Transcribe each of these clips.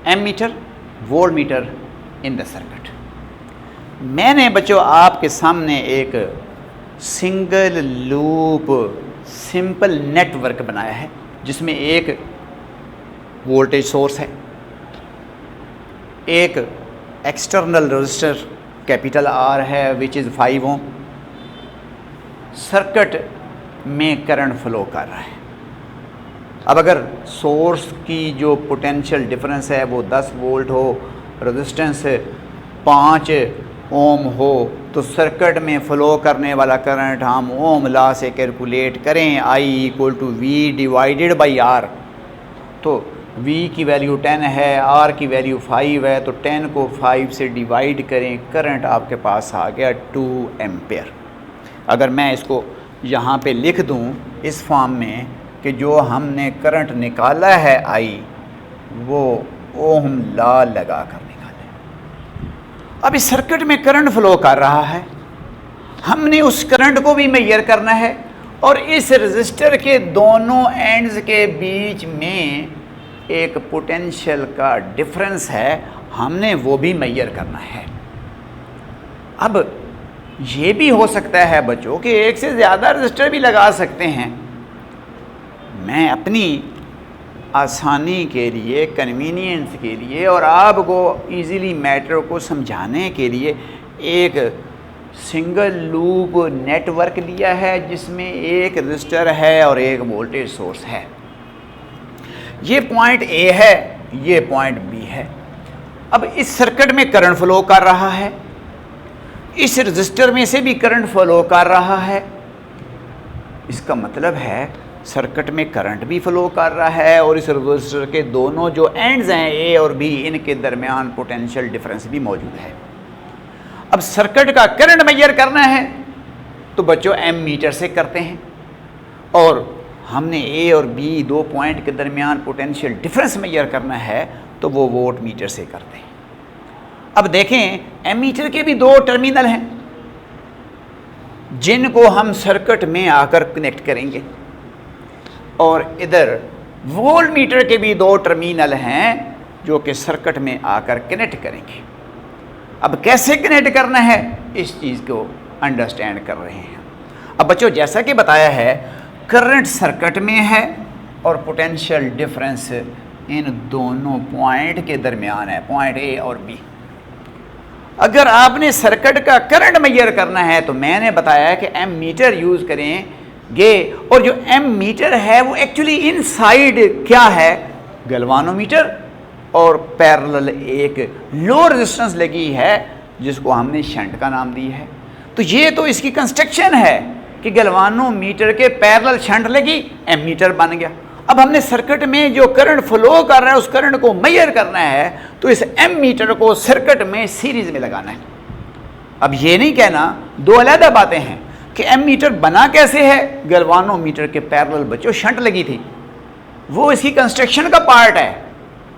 Ammeter, voltmeter in the circuit. मैंने बच्चों आपके सामने एक सिंगल लूप सिंपल नेटवर्क बनाया है जिसमें एक वोल्टेज सोर्स है, एक एक्सटर्नल रजिस्टर कैपिटल आर है विच इज़ 5 ओम, सर्किट में करंट फ्लो कर रहा है। अब अगर सोर्स की जो पोटेंशियल डिफरेंस है वो 10 वोल्ट हो, रेजिस्टेंस 5 ओम हो, तो सर्किट में फ़्लो करने वाला करंट हम ओम लॉ से कैलकुलेट करें I = V divided by R। तो V की वैल्यू 10 है, R की वैल्यू 5 है, तो 10 को 5 से डिवाइड करें, करंट आपके पास आ गया 2 एम्पेयर। अगर मैं इसको यहाँ पे लिख दूँ इस फॉर्म में कि जो हमने करंट निकाला है I वो ओम लॉ लगा कर निकाले। अब इस सर्किट में करंट फ्लो कर रहा है, हमने उस करंट को भी मेजर करना है और इस रेजिस्टर के दोनों एंड्स के बीच में एक पोटेंशियल का डिफरेंस है, हमने वो भी मेजर करना है। अब ये भी हो सकता है बच्चों कि एक से ज़्यादा रेजिस्टर भी लगा सकते हैं। मैं अपनी आसानी के लिए, कन्वीनियंस के लिए और आपको इजीली मैटर को समझाने के लिए एक सिंगल लूप नेटवर्क लिया है जिसमें एक रजिस्टर है और एक वोल्टेज सोर्स है। ये पॉइंट ए है, ये पॉइंट बी है। अब इस सर्किट में करंट फ्लो कर रहा है, इस रजिस्टर में से भी करंट फ्लो कर रहा है। इसका मतलब है सर्किट में करंट भी फ्लो कर रहा है और इस रजिस्टर के दोनों जो एंड्स हैं ए और बी, इनके दरमियान पोटेंशियल डिफरेंस भी मौजूद है। अब सर्किट का करंट मेजर करना है तो बच्चों एम मीटर से करते हैं और हमने ए और बी दो पॉइंट के दरमियान पोटेंशियल डिफरेंस मेजर करना है तो वो वोल्ट मीटर से करते हैं। अब देखें एमीटर के भी दो टर्मिनल हैं जिनको हम सर्किट में आकर कनेक्ट करेंगे और इधर वोल्ट मीटर के भी दो टर्मिनल हैं जो कि सर्किट में आकर कनेक्ट करेंगे। अब कैसे कनेक्ट करना है इस चीज़ को अंडरस्टैंड कर रहे हैं। अब बच्चों जैसा कि बताया है करंट सर्किट में है और पोटेंशियल डिफरेंस इन दोनों पॉइंट के दरमियान है, पॉइंट ए और बी। अगर आपने सर्किट का करंट मेजर करना है तो मैंने बताया कि एम मीटर यूज़ करेंगे और जो एम मीटर है वो एक्चुअली इनसाइड क्या है, गैल्वानोमीटर और पैरेलल एक लो रेजिस्टेंस लगी है जिसको हमने शंट का नाम दी है। तो ये तो इसकी कंस्ट्रक्शन है कि गैल्वानोमीटर के पैरेलल शंट लगी, एम मीटर बन गया। अब हमने सर्किट में जो करंट फ्लो कर रहा है उस करंट को मेजर करना है तो इस एम मीटर को सर्किट में सीरीज में लगाना है। अब ये नहीं कहना, दो अलग बातें हैं कि एम मीटर बना कैसे है, गैल्वानोमीटर के पैरेलल बच्चों शंट लगी थी, वो इसकी कंस्ट्रक्शन का पार्ट है,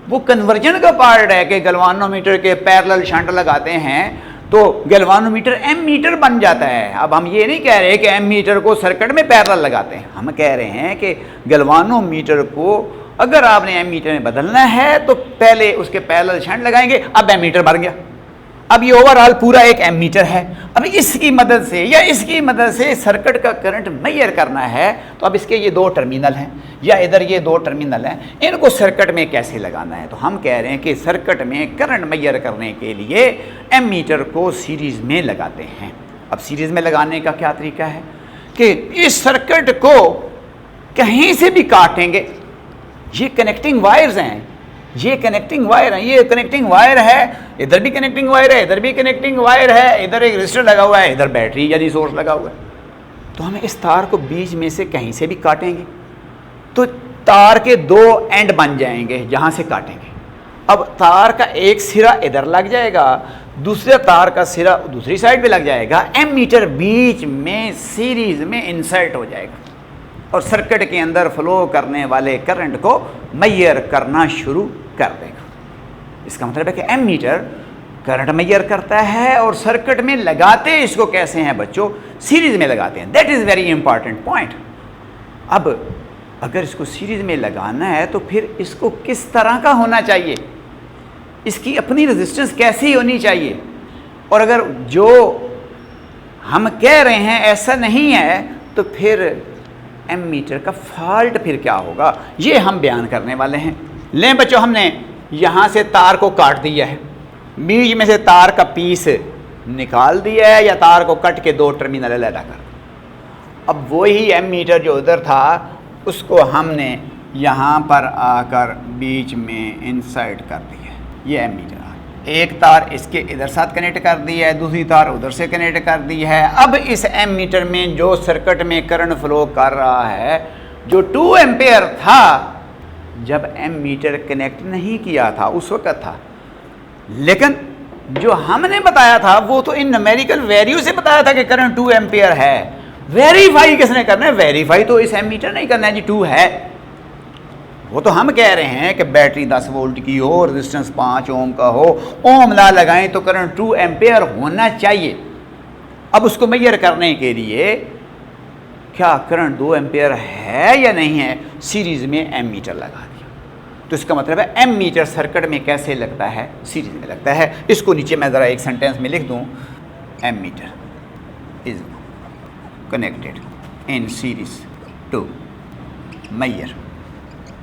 वो कन्वर्जन का पार्ट है कि गैल्वानोमीटर के पैरेलल शंट लगाते हैं तो गैल्वानोमीटर एम मीटर बन जाता है। अब हम ये नहीं कह रहे कि एम मीटर को सर्किट में पैरेलल लगाते हैं, हम कह रहे हैं कि गैल्वानोमीटर को अगर आपने एम मीटर में बदलना है तो पहले उसके पैरेलल शंट लगाएंगे, अब एम मीटर बन गया। अब ये ओवरऑल पूरा एक एम मीटर है। अब इसकी मदद से या इसकी मदद से सर्किट का करंट मेजर करना है तो अब इसके ये दो टर्मिनल हैं या इधर ये दो टर्मिनल हैं, इनको सर्किट में कैसे लगाना है। तो हम कह रहे हैं कि सर्किट में करंट मेजर करने के लिए एम मीटर को सीरीज में लगाते हैं। अब सीरीज में लगाने का क्या तरीका है कि इस सर्किट को कहीं से भी काटेंगे, ये कनेक्टिंग वायर्स हैं, ये कनेक्टिंग वायर है, ये कनेक्टिंग वायर है, इधर भी कनेक्टिंग वायर है, इधर भी कनेक्टिंग वायर है, इधर एक रजिस्टर लगा हुआ है, इधर बैटरी यानी सोर्स लगा हुआ है। तो हम इस तार को बीच में से कहीं से भी काटेंगे तो तार के दो एंड बन जाएंगे जहाँ से काटेंगे। अब तार का एक सिरा इधर लग जाएगा, दूसरे तार का सिरा दूसरी साइड पे लग जाएगा, एम मीटर बीच में सीरीज में इंसर्ट हो जाएगा और सर्किट के अंदर फ्लो करने वाले करंट को मेजर करना शुरू कर देगा। इसका मतलब है कि एम मीटर करंट मेजर करता है और सर्किट में लगाते इसको कैसे हैं बच्चों, सीरीज में लगाते हैं। That is very important point. अब अगर इसको सीरीज में लगाना है तो फिर इसको किस तरह का होना चाहिए, इसकी अपनी रेजिस्टेंस कैसी होनी चाहिए। और अगर जो हम कह रहे हैं ऐसा नहीं है तो फिर एमीटर का फॉल्ट फिर क्या होगा, ये हम बयान करने वाले हैं। लें बच्चों, हमने यहाँ से तार को काट दिया है, बीच में से तार का पीस निकाल दिया है या तार को कट के दो टर्मिनल अलग कर। अब वही एमीटर जो उधर था उसको हमने यहाँ पर आकर बीच में इंसर्ट कर दिया। ये एमीटर एक तार इसके इधर साथ कनेक्ट कर दी है, दूसरी तार उधर से कनेक्ट कर दी है। अब इस एमीटर में जो सर्किट में करंट फ्लो कर रहा है जो 2 एम्पेयर था, जब एमीटर कनेक्ट नहीं किया था उस वक्त था, लेकिन जो हमने बताया था वो तो इन न्यूमेरिकल वैल्यू से बताया था कि करंट 2 एम्पेयर है। वेरीफाई किसने करना है? वेरीफाई तो इस एमीटर नहीं करना है जी 2 है। वो तो हम कह रहे हैं कि बैटरी 10 वोल्ट की हो, रेजिस्टेंस 5 ओम का हो, ओम ना लगाएं तो करंट 2 एम्पेयर होना चाहिए। अब उसको मेजर करने के लिए क्या करंट 2 एम्पेयर है या नहीं है, सीरीज में एमीटर लगा दिया। तो इसका मतलब है एमीटर सर्किट में कैसे लगता है? सीरीज में लगता है। इसको नीचे मैं ज़रा एक सेंटेंस में लिख दूं, ammeter is connected in series to measure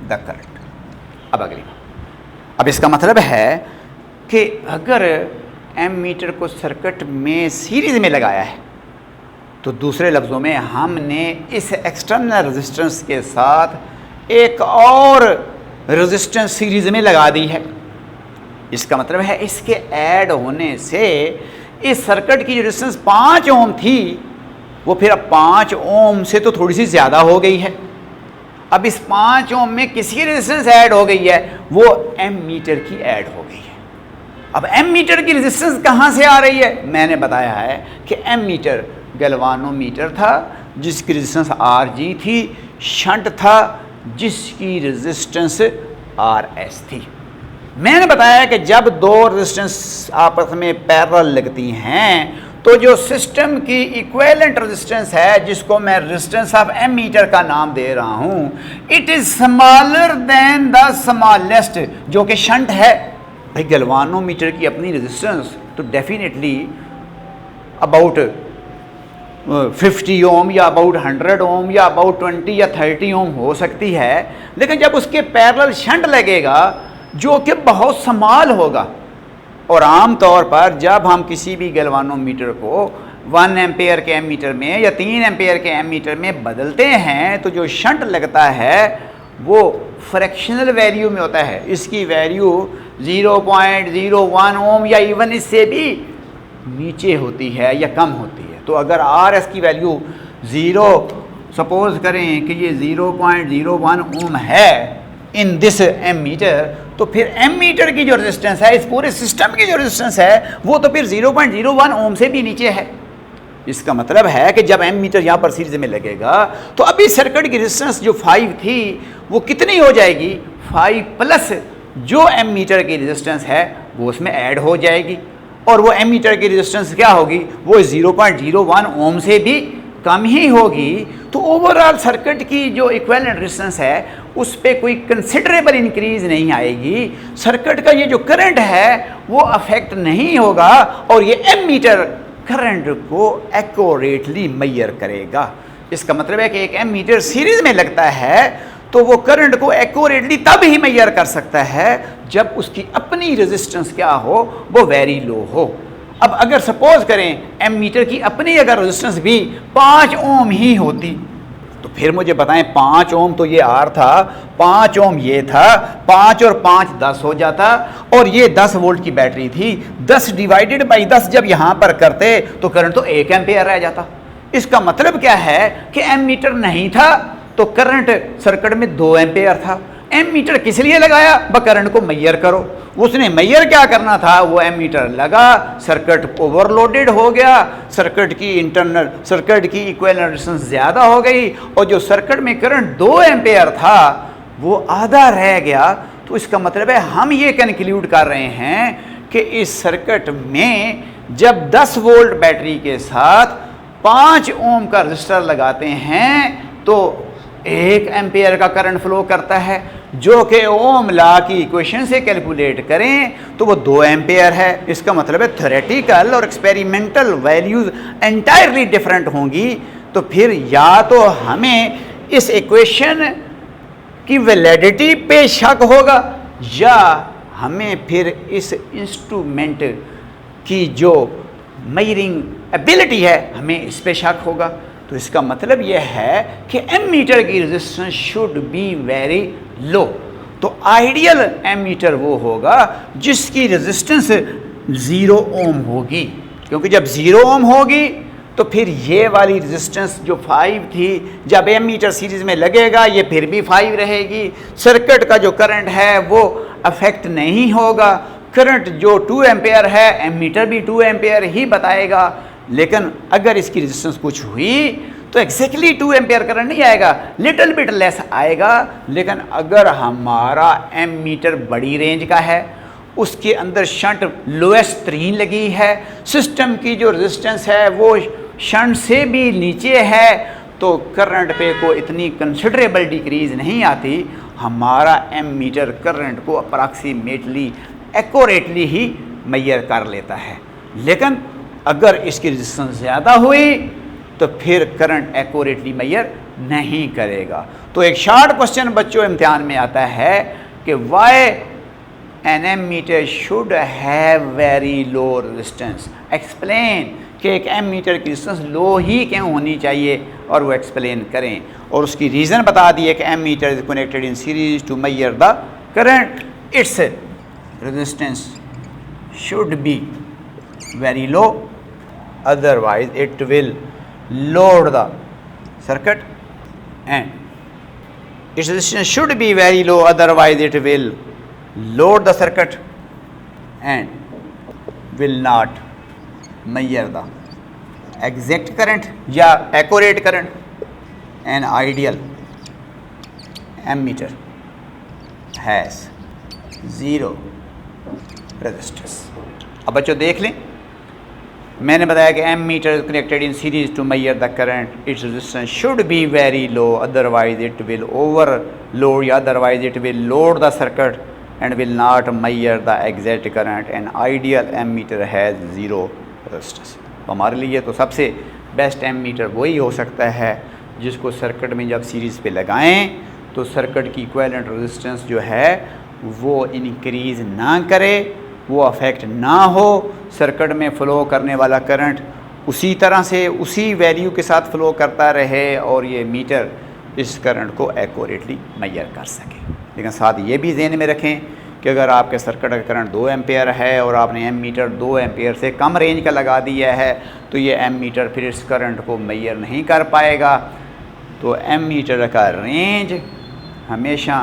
the current. अब अगली, अब इसका मतलब है कि अगर एमीटर को सर्किट में सीरीज में लगाया है तो दूसरे लफ्ज़ों में हमने इस एक्सटर्नल रेजिस्टेंस के साथ एक और रेजिस्टेंस सीरीज में लगा दी है। इसका मतलब है इसके ऐड होने से इस सर्किट की जो रेजिस्टेंस 5 ओम थी वो फिर अब 5 ओम से तो थोड़ी सी ज़्यादा हो गई है। अब इस 5 ओम में किसकी रेजिस्टेंस ऐड हो गई है? वो एमीटर की ऐड हो गई है। अब एमीटर की रेजिस्टेंस कहाँ से आ रही है? मैंने बताया है कि एमीटर गैल्वानोमीटर था जिसकी रेजिस्टेंस RG थी, शंट था जिसकी रेजिस्टेंस RS थी। मैंने बताया कि जब दो रेजिस्टेंस आपस में पैरेलल लगती हैं तो जो सिस्टम की इक्विवेलेंट रेजिस्टेंस है, जिसको मैं रेजिस्टेंस ऑफ एमीटर का नाम दे रहा हूं, it is smaller than the smallest, जो कि शंट है। भाई गैल्वानोमीटर की अपनी रेजिस्टेंस तो डेफिनेटली अबाउट 50 ओम या अबाउट 100 ओम या अबाउट 20 या 30 ओम हो सकती है, लेकिन जब उसके पैरेलल शंट लगेगा जो कि बहुत स्मॉल होगा, और आम तौर पर जब हम किसी भी गैल्वानोमीटर को 1 एम्पेयर के एमीटर में या 3 एम्पेयर के एमीटर में बदलते हैं तो जो शंट लगता है वो फ्रैक्शनल वैल्यू में होता है। इसकी वैल्यू 0.01 ओम या इवन इससे भी नीचे होती है या कम होती है। तो अगर RS की वैल्यू 0 सपोज करें कि ये 0.01 ओम है इन दिस एमीटर, तो फिर एमीटर की जो रेजिस्टेंस है, इस पूरे सिस्टम की जो रेजिस्टेंस है, वो तो फिर 0.01 ओम से भी नीचे है। इसका मतलब है कि जब एमीटर यहाँ पर सीरीज में लगेगा तो अभी सर्किट की रेजिस्टेंस जो 5 थी वो कितनी हो जाएगी? 5 प्लस जो एमीटर की रेजिस्टेंस है वो उसमें ऐड हो जाएगी, और वो एमीटर की रेजिस्टेंस क्या होगी? वो 0.01 ओम से भी कम ही होगी। तो ओवरऑल सर्किट की जो इक्विवेलेंट रेजिस्टेंस है उस पर कोई कंसिडरेबल इंक्रीज नहीं आएगी। सर्किट का ये जो करंट है वो अफेक्ट नहीं होगा, और ये एमीटर करंट को एक्यूरेटली मेजर करेगा। इसका मतलब है कि एक एमीटर सीरीज में लगता है तो वो करंट को एक्यूरेटली तब ही मेजर कर सकता है जब उसकी अपनी रेजिस्टेंस क्या हो? वो वेरी लो हो। अब अगर सपोज करें एमीटर की अपनी अगर रेजिस्टेंस भी 5 ओम ही होती तो फिर मुझे बताएं 5 ओम तो ये R था, 5 ओम ये था, 5 और 5 10 हो जाता, और ये 10 वोल्ट की बैटरी थी। 10 डिवाइडेड बाई 10 जब यहाँ पर करते तो करंट तो 1 एम्पेयर रह जाता। इसका मतलब क्या है कि एमीटर नहीं था तो करंट सर्किट में 2 एम्पेयर था। एमीटर किस लिए लगाया? करंट को मेजर करो। उसने मेजर क्या करना था? वो एमीटर लगा, सर्किट ओवरलोडेड हो गया, सर्किट की इक्विवेलेंट रेजिस्टेंस ज़्यादा हो गई, और जो सर्किट में करंट 2 एम्पेयर था वो आधा रह गया। तो इसका मतलब है हम ये कंक्लूड कर रहे हैं कि इस सर्किट में जब 10 वोल्ट बैटरी के साथ 5 ओम का रजिस्टर लगाते हैं तो 1 एम्पेयर का करंट फ्लो करता है। जो कि ओम लॉ की इक्वेशन से कैलकुलेट करें तो वो 2 एम्पेयर है। इसका मतलब है थ्योरेटिकल और एक्सपेरिमेंटल वैल्यूज एंटायरली डिफरेंट होंगी। तो फिर या तो हमें इस इक्वेशन की वैलिडिटी पे शक होगा या हमें फिर इस इंस्ट्रूमेंट की जो मेजरिंग एबिलिटी है हमें इस पे शक होगा। तो इसका मतलब यह है कि एमीटर की रेजिस्टेंस शुड बी वेरी लो। तो आइडियल एमीटर वो होगा जिसकी रेजिस्टेंस 0 ओम होगी, क्योंकि जब 0 ओम होगी तो फिर ये वाली रेजिस्टेंस जो 5 थी जब एमीटर सीरीज में लगेगा ये फिर भी 5 रहेगी। सर्किट का जो करंट है वो अफेक्ट नहीं होगा। करंट जो 2 एम्पेयर है एमीटर भी 2 एम्पेयर ही बताएगा। लेकिन अगर इसकी रेजिस्टेंस कुछ हुई तो एग्जैक्टली 2 एम्पेयर करंट नहीं आएगा, लिटिल बिट लेस आएगा। लेकिन अगर हमारा एमीटर बड़ी रेंज का है, उसके अंदर शंट लोएस्ट 3 लगी है, सिस्टम की जो रेजिस्टेंस है वो शंट से भी नीचे है, तो करंट पे को इतनी कंसिडरेबल डिक्रीज नहीं आती। हमारा एमीटर करंट को अप्रॉक्सीमेटली एक्यूरेटली ही मेजर कर लेता है। लेकिन अगर इसकी रेजिस्टेंस ज़्यादा हुई तो फिर करंट एक्यूरेटली मेजर नहीं करेगा। तो एक शॉर्ट क्वेश्चन बच्चों इम्तिहान में आता है कि why an ammeter should have very low resistance, explain कि एक एमीटर की रेजिस्टेंस लो ही क्यों होनी चाहिए और वो एक्सप्लेन करें। और उसकी रीज़न बता दिए कि ammeter is connected in series to measure the current, its resistance should be very low, otherwise it will load the circuit, and its resistance should be very low, otherwise it will load the circuit and will not measure the exact current या accurate current. An ideal ammeter has 0 resistance. अब बच्चों देख लें, मैंने बताया कि ammeter connected in series to measure the current, its resistance should be very low, otherwise it will overload या otherwise it will load the circuit and will not measure the exact current. And ideal ammeter has 0 resistance. हमारे लिए तो सबसे best ammeter वही हो सकता है जिसको सर्किट में जब सीरीज़ पे लगाएं तो सर्किट की इक्विवेलेंट रेजिस्टेंस जो है वो इंक्रीज़ ना करे, वो अफेक्ट ना हो, सर्किट में फ़्लो करने वाला करंट उसी तरह से उसी वैल्यू के साथ फ़्लो करता रहे और ये मीटर इस करंट को एक्यूरेटली मेजर कर सके। लेकिन साथ ये भी ध्यान में रखें कि अगर आपके सर्किट का करंट 2 एम्पेयर है और आपने एमीटर 2 एम्पेयर से कम रेंज का लगा दिया है तो ये एमीटर फिर इस करंट को मेजर नहीं कर पाएगा। तो एमीटर का रेंज हमेशा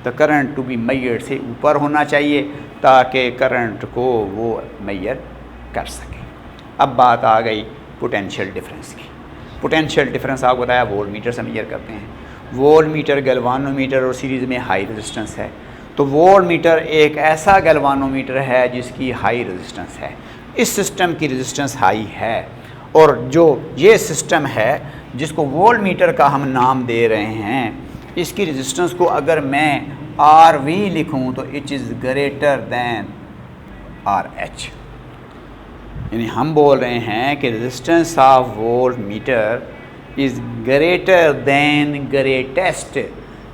the current to be measured से ऊपर होना चाहिए ताकि करंट को वो मेजर कर सके। अब बात आ गई पोटेंशियल डिफरेंस की। पोटेंशियल डिफरेंस आपको बताया वोल्ट मीटर से मेजर करते हैं। वोल्ट मीटर गैल्वानोमीटर और सीरीज़ में हाई रेजिस्टेंस है। तो वोल्ट मीटर एक ऐसा गैल्वानोमीटर है जिसकी हाई रेजिस्टेंस है। इस सिस्टम की रेजिस्टेंस हाई है और जो ये सिस्टम है जिसको वोल्ट मीटर का हम नाम दे रहे हैं, इसकी रेजिस्टेंस को अगर मैं RV लिखूं तो it is greater than RH। यानी हम बोल रहे हैं कि resistance of volt meter is greater than greatest,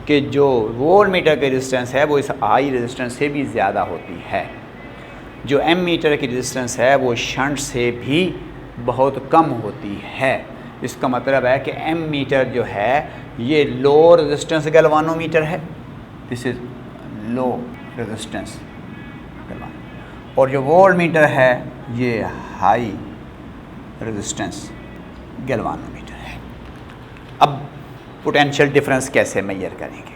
कि जो वोल्ट मीटर की रेजिस्टेंस है वो इस हाई रेजिस्टेंस से भी ज़्यादा होती है। जो एम मीटर की रेजिस्टेंस है वो शंट से भी बहुत कम होती है। इसका मतलब है कि एम मीटर जो है ये लो रेजिस्टेंस गैल्वानोमीटर है, this is low resistance galvanometer, और जो वोल्ट मीटर है ये हाई रेजिस्टेंस गैल्वानोमीटर है। अब पोटेंशियल डिफरेंस कैसे मेजर करेंगे?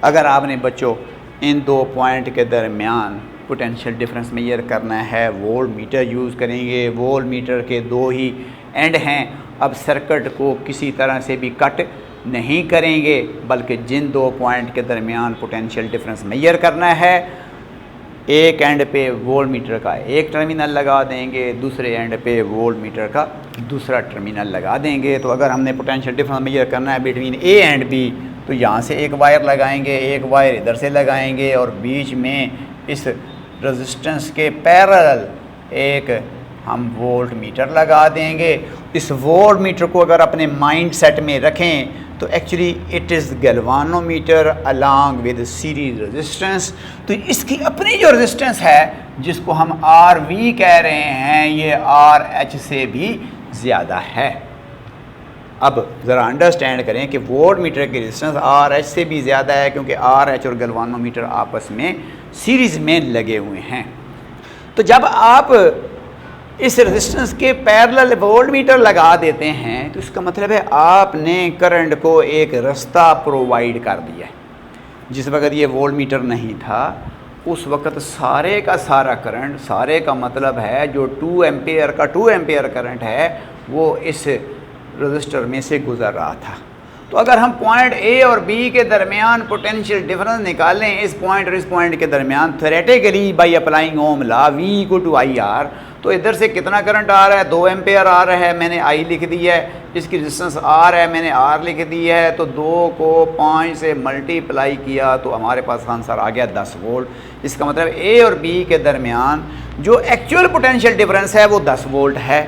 अगर आपने बच्चों इन 2 पॉइंट के दरमियान पोटेंशियल डिफरेंस मेजर करना है, वोल्ट मीटर यूज़ करेंगे। वोल्ट मीटर के 2 ही एंड हैं। अब सर्किट को किसी तरह से भी कट नहीं करेंगे, बल्कि जिन 2 पॉइंट के दरमियान पोटेंशियल डिफरेंस मेजर करना है, एक एंड पे वोल्ट मीटर का एक टर्मिनल लगा देंगे, दूसरे एंड पे वोल्ट मीटर का दूसरा टर्मिनल लगा देंगे। तो अगर हमने पोटेंशियल डिफरेंस मेजर करना है बिटवीन ए एंड बी, तो यहाँ से एक वायर लगाएंगे, एक वायर इधर से लगाएंगे और बीच में इस रेजिस्टेंस के पैरेलल एक हम वोल्ट मीटर लगा देंगे। इस वोल्ट मीटर को अगर अपने माइंड सेट में रखें तो actually it is galvanometer along with series resistance. तो इसकी अपनी जो रेजिस्टेंस है जिसको हम आर वी कह रहे हैं, ये आर एच से भी ज़्यादा है। अब ज़रा अंडरस्टैंड करें कि वोल्ट मीटर की रेजिस्टेंस आर एच से भी ज़्यादा है क्योंकि आर एच और गैल्वानोमीटर आपस में सीरीज़ में लगे हुए हैं। तो जब आप इस रेजिस्टेंस के पैरेलल वोल्ट मीटर लगा देते हैं तो इसका मतलब है आपने करंट को एक रास्ता प्रोवाइड कर दिया है। जिस वक्त ये वोल्ट मीटर नहीं था उस वक्त सारे का सारा करंट, सारे का मतलब है जो 2 एम्पेयर का 2 एम्पेयर करंट है वो इस रजिस्टर में से गुजर रहा था। तो अगर हम पॉइंट ए और बी के दरमियान पोटेंशियल डिफरेंस निकालें, इस पॉइंट और इस पॉइंट के दरमियान theoretically by applying Ohm law V equal to I R, तो इधर से कितना करंट आ रहा है, 2 एम्पेयर आ रहा है, मैंने I लिख दिया है। इसकी रेजिस्टेंस R है, मैंने R लिख दी है। तो 2 को 5 से मल्टीप्लाई किया तो हमारे पास आंसर आ गया 10 वोल्ट। इसका मतलब A और B के दरमियान जो एक्चुअल पोटेंशियल डिफरेंस है वो 10 वोल्ट है।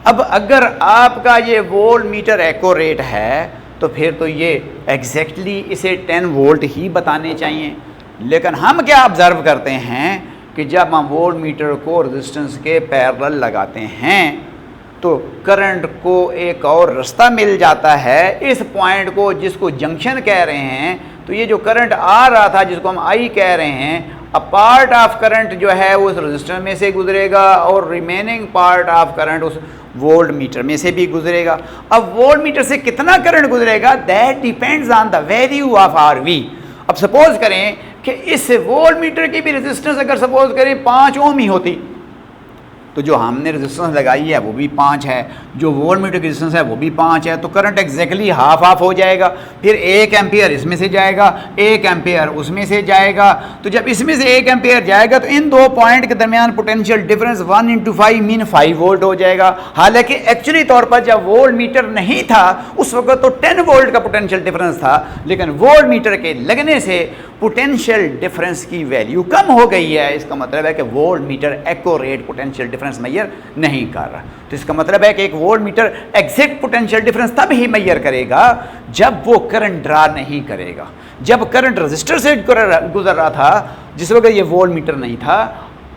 अब अगर आपका ये वोल्ट मीटर एक्यूरेट है तो फिर तो ये एग्जैक्टली इसे 10 वोल्ट ही बताने चाहिए। लेकिन हम क्या ऑब्ज़र्व करते हैं कि जब हम वोल्ट मीटर को रेजिस्टेंस के पैरेलल लगाते हैं तो करंट को एक और रास्ता मिल जाता है इस पॉइंट को जिसको जंक्शन कह रहे हैं। तो ये जो करंट आ रहा था जिसको हम आई कह रहे हैं, अ पार्ट ऑफ करंट जो है वो उस रजिस्टर में से गुजरेगा और रिमेनिंग पार्ट ऑफ करंट उस वोल्ट मीटर में से भी गुजरेगा। अब वोल्ट मीटर से कितना करंट गुजरेगा that depends on the value of R V. अब सपोज करें कि इस वोल्ट मीटर की भी रेजिस्टेंस अगर सपोज करें 5 ओम ही होती तो जो हमने रेजिस्टेंस लगाई है वो भी 5 है, जो वोल्ट मीटर की रेजिस्टेंस है वो भी 5 है, तो करंट एग्जैक्टली हाफ हाफ हो जाएगा। फिर 1 एम्पियर इसमें से जाएगा, 1 एम्पियर उसमें से जाएगा। तो जब इसमें से 1 एम्पियर जाएगा तो इन दो पॉइंट के दरमियान पोटेंशियल डिफरेंस 1 × 5 मीन 5 वोल्ट हो जाएगा। हालांकि एक्चुअली तौर पर जब वोल्ट मीटर नहीं था उस वक्त तो 10 वोल्ट का पोटेंशियल डिफरेंस था, लेकिन वोल्ट मीटर के लगने से पोटेंशियल डिफरेंस की वैल्यू कम हो गई है। इसका मतलब है कि voltmeter accurate potential difference measure नहीं कर रहा। तो इसका मतलब है कि एक voltmeter exact potential difference तब ही मेजर करेगा जब वो करंट ड्रा नहीं करेगा। जब करंट रजिस्टर से गुजर रहा था जिस वक्त ये वोल्ट मीटर नहीं था,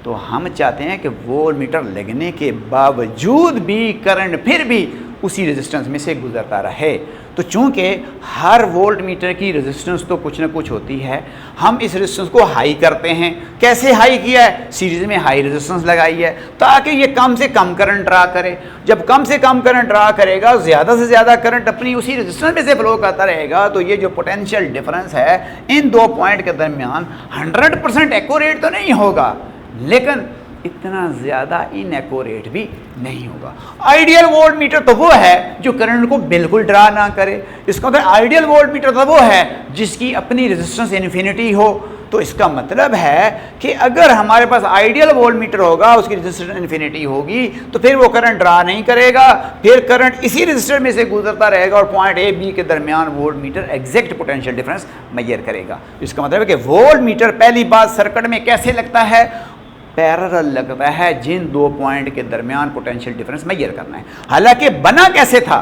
तो हम चाहते हैं कि वोल्ट मीटर लगने के बावजूद भी करंट फिर भी उसी रेजिस्टेंस में से गुजरता रहे। तो चूंकि हर वोल्ट मीटर की रेजिस्टेंस तो कुछ ना कुछ होती है, हम इस रेजिस्टेंस को हाई करते हैं। कैसे हाई किया है? सीरीज में हाई रेजिस्टेंस लगाई है ताकि ये कम से कम करंट ड्रा करे। जब कम से कम करंट ड्रा करेगा, ज़्यादा से ज़्यादा करंट अपनी उसी रेजिस्टेंस में से फ्लो करता रहेगा। तो ये जो पोटेंशियल डिफरेंस है इन दो पॉइंट के दरमियान 100% एक्यूरेट तो नहीं होगा, लेकिन इतना ज़्यादा इनएक्यूरेट भी नहीं होगा। आइडियल वोल्ट मीटर तो वो है जो करंट को बिल्कुल ड्रा ना करे। इसका मतलब आइडियल वोल्ट मीटर तो वो है जिसकी अपनी रेजिस्टेंस इन्फिनिटी हो। तो इसका मतलब है कि अगर हमारे पास आइडियल वोल्ट मीटर होगा, उसकी रेजिस्टेंस इन्फिनिटी होगी, तो फिर वो करंट ड्रा नहीं करेगा, फिर करंट इसी रेजिस्टर में से गुजरता रहेगा और पॉइंट ए बी के दरमियान voltmeter exact potential difference measure करेगा। इसका मतलब है कि वोल्ट मीटर पहली बात सर्किट में कैसे लगता है? पैरेलल लगता है जिन दो पॉइंट के दरमियान पोटेंशियल डिफरेंस मेजर करना है। हालांकि बना कैसे था?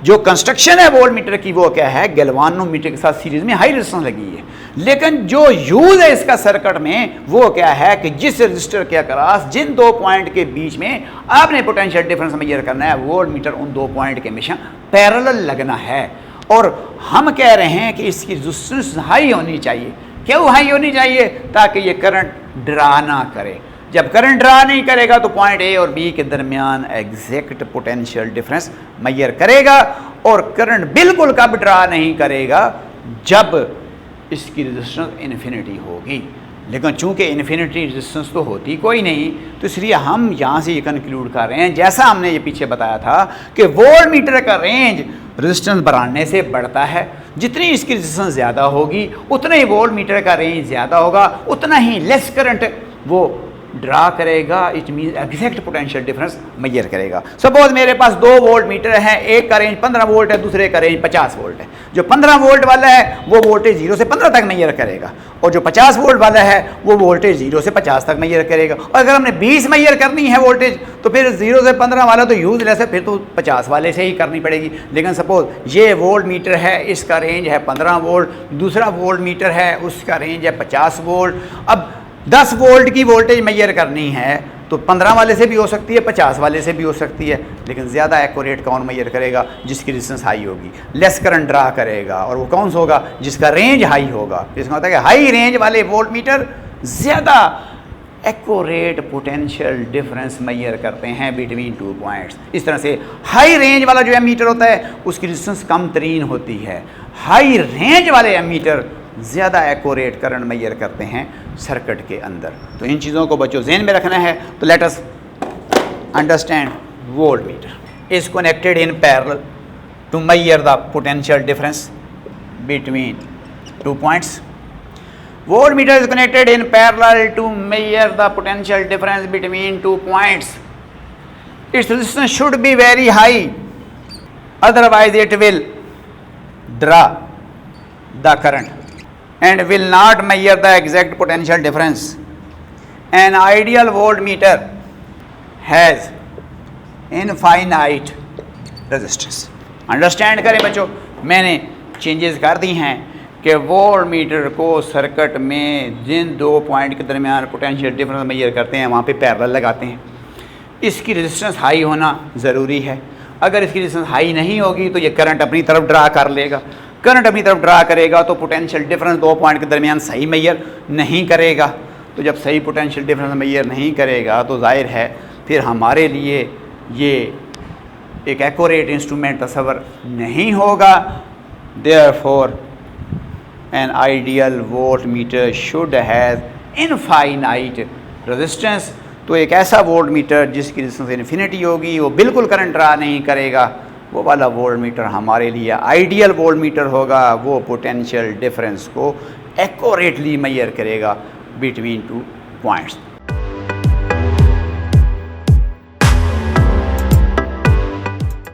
जो कंस्ट्रक्शन है वोल्ट मीटर की वो क्या है? गैल्वानोमीटर के साथ सीरीज में हाई रेजिस्टेंस लगी है। लेकिन जो यूज है इसका सर्किट में वो क्या है कि जिस रजिस्टर के अक्रॉस जिन दो पॉइंट के बीच में आपने पोटेंशियल डिफरेंस मेजर करना है, वोल्ट मीटर उन दो पॉइंट के हमेशा पैरेलल लगना है। और हम कह रहे हैं कि इसकी रेजिस्टेंस हाई होनी चाहिए। क्यों हाई होनी चाहिए? ताकि ये करंट ड्रा ना करे। जब करंट ड्रा नहीं करेगा तो पॉइंट ए और बी के दरमियान एग्जैक्ट पोटेंशियल डिफरेंस मेजर करेगा। और करंट बिल्कुल कब ड्रा नहीं करेगा? जब इसकी रेजिस्टेंस इन्फिनिटी होगी। लेकिन चूंकि इन्फिनिटी रेजिस्टेंस तो होती कोई नहीं, तो इसलिए हम यहाँ से ये कंक्लूड कर रहे हैं, जैसा हमने ये पीछे बताया था कि वोल्ट मीटर का रेंज रेजिस्टेंस बढ़ाने से बढ़ता है। जितनी इसकी रेजिस्टेंस ज़्यादा होगी उतना ही वोल्ट मीटर का रेंज ज़्यादा होगा, उतना ही लेस करंट वो ड्रा करेगा, it mean exact potential difference measure करेगा। सपोज मेरे पास 2 वोल्ट मीटर है, एक का रेंज 15 वोल्ट है, दूसरे का रेंज 50 वोल्ट है। जो 15 वोल्ट वाला है वो वोल्टेज 0 से 15 तक मेजर करेगा, और जो 50 वोल्ट वाला है वो वोल्टेज 0 से 50 तक मेजर करेगा। और अगर हमने 20 मेजर करनी है वोल्टेज, तो फिर 0 से 15 वाला तो यूजलेस है, फिर तो 50 वाले से ही करनी पड़ेगी। लेकिन सपोज ये वोल्ट मीटर है, इसका रेंज है 15 वोल्ट, दूसरा वोल्ट मीटर है उसका रेंज है 50 वोल्ट। अब 10 वोल्ट की वोल्टेज मेजर करनी है तो 15 वाले से भी हो सकती है, 50 वाले से भी हो सकती है, लेकिन ज़्यादा एक्यूरेट कौन मेजर करेगा? जिसकी रेजिस्टेंस हाई होगी, लेस करंट ड्रा करेगा। और वो कौन सा होगा? जिसका रेंज हाई होगा। इसका मतलब है कि हाई रेंज वाले वोल्ट मीटर ज़्यादा एक्यूरेट पोटेंशियल डिफरेंस मेजर करते हैं बिटवीन 2 पॉइंट्स। इस तरह से हाई रेंज वाला जो एमीटर होता है उसकी रेजिस्टेंस कम तरीन होती है। हाई रेंज वाले एमीटर ज़्यादा एक्यूरेट करंट मेजर करते हैं सर्किट के अंदर। तो इन चीज़ों को बच्चों ज़हन में रखना है। तो let us understand voltmeter is connected in parallel to measure the potential difference between 2 points. Voltmeter is connected in parallel to measure the potential difference between 2 points. Its resistance should be very high, otherwise it will draw the current and will not measure the exact potential difference. An ideal voltmeter has infinite resistance. Understand करें बच्चों, मैंने changes कर दी हैं कि volt meter को circuit में जिन 2 point के दरमियान पोटेंशियल डिफरेंस मेजर करते हैं वहाँ पे पैरेलल लगाते हैं। इसकी रेजिस्टेंस हाई होना ज़रूरी है। अगर इसकी रेजिस्टेंस हाई नहीं होगी तो ये करंट अपनी तरफ ड्रा कर लेगा। करंट अपनी तरफ ड्रा करेगा तो पोटेंशियल डिफरेंस 2 पॉइंट के दरमियान सही मेजर नहीं करेगा। तो जब सही पोटेंशियल डिफरेंस मेजर नहीं करेगा तो जाहिर है फिर हमारे लिए ये एक एक्यूरेट इंस्ट्रूमेंट तस्वर नहीं होगा। Therefore an ideal voltmeter should have infinite resistance। तो एक ऐसा वोल्ट मीटर जिसकी रेजिस्टेंस इन्फिनिटी होगी, वो बिल्कुल करंट ड्रा नहीं करेगा, वो वाला वोल्ट मीटर हमारे लिए आइडियल वोल्ट मीटर होगा। वो पोटेंशियल डिफरेंस को एक्यूरेटली मेजर करेगा बिटवीन 2 पॉइंट्स।